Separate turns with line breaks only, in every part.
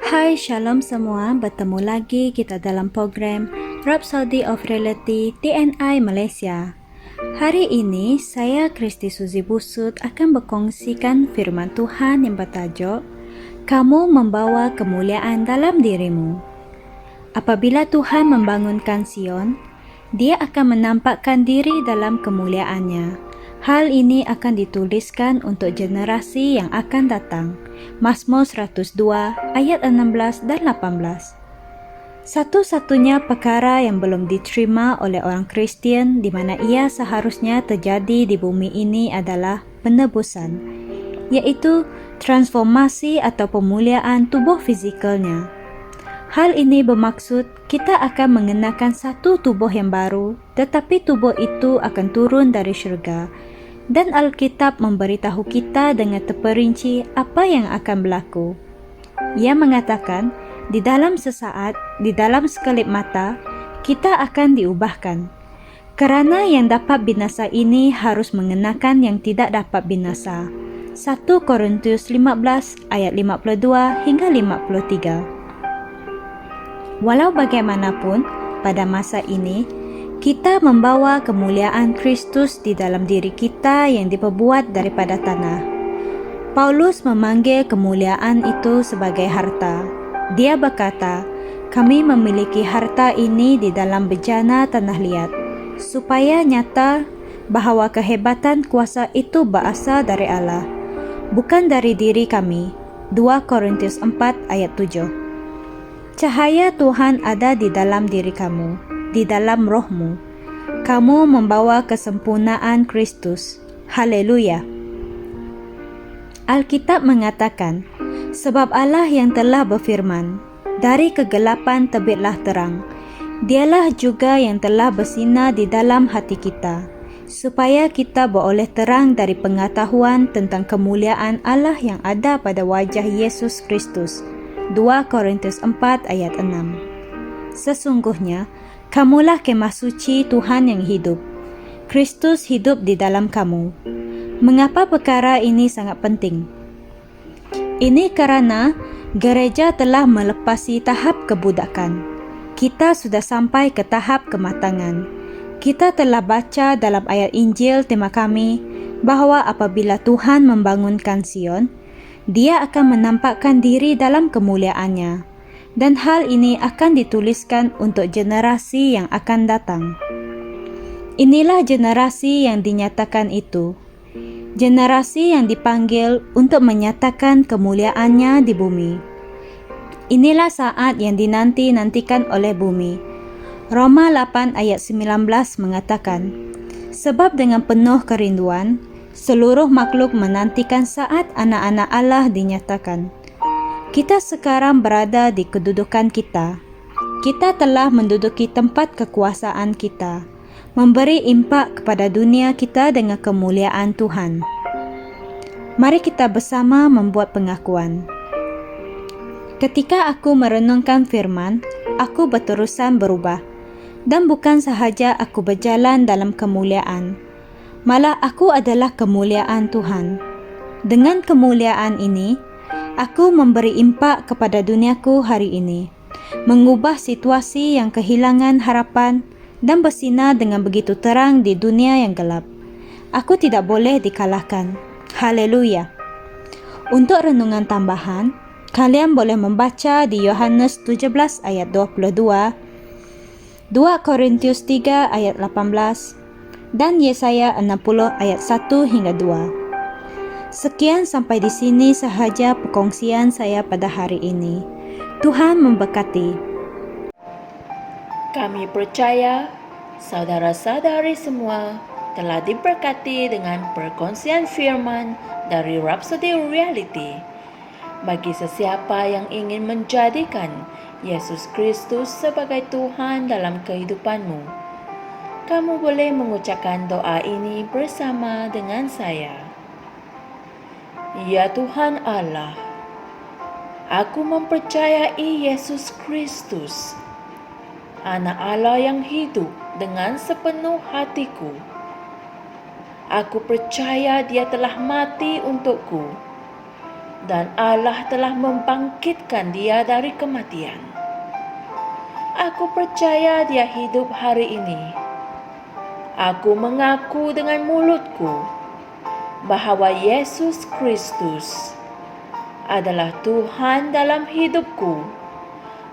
Hai, Shalom semua. Bertemu lagi kita dalam program Rhapsody of Reality TNI Malaysia. Hari ini, saya Kristi Suzy Busut akan berkongsikan firman Tuhan yang bertajuk Kamu membawa kemuliaan dalam dirimu. Apabila Tuhan membangunkan Sion, Dia akan menampakkan diri dalam kemuliaannya. Hal ini akan dituliskan untuk generasi yang akan datang. Mazmur 102 ayat 16 dan 18. Satu-satunya perkara yang belum diterima oleh orang Kristian di mana ia seharusnya terjadi di bumi ini adalah penebusan, yaitu transformasi atau pemuliaan tubuh fizikalnya. Hal ini bermaksud kita akan mengenakan satu tubuh yang baru, tetapi tubuh itu akan turun dari syurga. Dan Alkitab memberitahu kita dengan terperinci apa yang akan berlaku. Ia mengatakan, di dalam sesaat, di dalam sekelip mata, kita akan diubahkan. Kerana yang dapat binasa ini harus mengenakan yang tidak dapat binasa. 1 Korintus 15 ayat 52 hingga 53. Walau bagaimanapun, pada masa ini, kita membawa kemuliaan Kristus di dalam diri kita yang diperbuat daripada tanah. Paulus memanggil kemuliaan itu sebagai harta. Dia berkata, kami memiliki harta ini di dalam bejana tanah liat, supaya nyata bahawa kehebatan kuasa itu berasal dari Allah, bukan dari diri kami. 2 Korintus 4 ayat 7. Cahaya Tuhan ada di dalam diri kamu, di dalam rohmu. Kamu membawa kesempurnaan Kristus. Haleluya. Alkitab mengatakan, sebab Allah yang telah berfirman, dari kegelapan terbitlah terang. Dialah juga yang telah bersinar di dalam hati kita, supaya kita beroleh terang dari pengetahuan tentang kemuliaan Allah yang ada pada wajah Yesus Kristus. 2 Korintus 4 ayat 6. Sesungguhnya, kamulah kemah suci Tuhan yang hidup. Kristus hidup di dalam kamu. Mengapa perkara ini sangat penting? Ini kerana gereja telah melepasi tahap kebudakan. Kita sudah sampai ke tahap kematangan. Kita telah baca dalam ayat Injil tema kami bahawa apabila Tuhan membangunkan Sion, Dia akan menampakkan diri dalam kemuliaannya, dan hal ini akan dituliskan untuk generasi yang akan datang. Inilah generasi yang dinyatakan itu, generasi yang dipanggil untuk menyatakan kemuliaannya di bumi. Inilah saat yang dinanti-nantikan oleh bumi. Roma 8 ayat 19 mengatakan, sebab dengan penuh kerinduan, seluruh makhluk menantikan saat anak-anak Allah dinyatakan. Kita sekarang berada di kedudukan kita. Kita telah menduduki tempat kekuasaan kita, memberi impak kepada dunia kita dengan kemuliaan Tuhan. Mari kita bersama membuat pengakuan. Ketika aku merenungkan firman, aku berterusan berubah. Dan bukan sahaja aku berjalan dalam kemuliaan, malah aku adalah kemuliaan Tuhan. Dengan kemuliaan ini, aku memberi impak kepada duniaku hari ini, mengubah situasi yang kehilangan harapan dan bersinar dengan begitu terang di dunia yang gelap. Aku tidak boleh dikalahkan. Haleluya. Untuk renungan tambahan, kalian boleh membaca di Yohanes 17 ayat 22, 2 Korintus 3 ayat 18, dan Yesaya 60 ayat 1 hingga 2. Sekian sampai di sini sahaja perkongsian saya pada hari ini. Tuhan memberkati.
Kami percaya saudara-saudari semua telah diberkati dengan perkongsian firman dari Rhapsody Reality. Bagi sesiapa yang ingin menjadikan Yesus Kristus sebagai Tuhan dalam kehidupanmu, kamu boleh mengucapkan doa ini bersama dengan saya. Ya Tuhan Allah, aku mempercayai Yesus Kristus, Anak Allah yang hidup dengan sepenuh hatiku. Aku percaya Dia telah mati untukku dan Allah telah membangkitkan dia dari kematian. Aku percaya dia hidup hari ini. Aku mengaku dengan mulutku bahwa Yesus Kristus adalah Tuhan dalam hidupku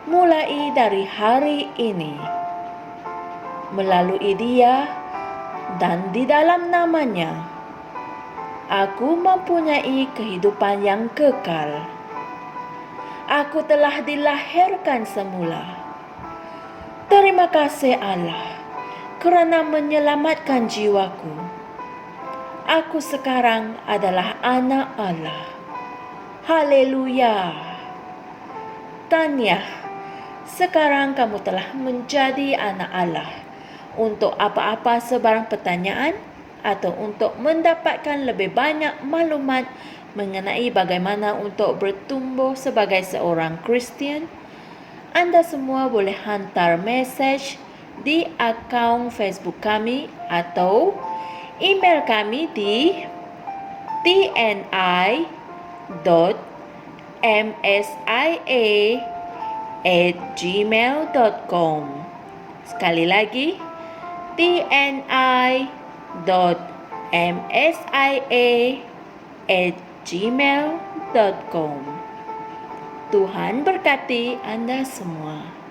mulai dari hari ini. Melalui dia dan di dalam namanya, aku mempunyai kehidupan yang kekal. Aku telah dilahirkan semula. Terima kasih Allah kerana menyelamatkan jiwaku. Aku sekarang adalah anak Allah. Haleluya. Tahniah, sekarang kamu telah menjadi anak Allah. Untuk apa-apa sebarang pertanyaan atau untuk mendapatkan lebih banyak maklumat mengenai bagaimana untuk bertumbuh sebagai seorang Kristian, Anda semua boleh hantar mesej di akaun Facebook kami atau email kami di tni.msia@gmail.com. Sekali lagi, tni.msia@gmail.com. Tuhan berkati Anda semua.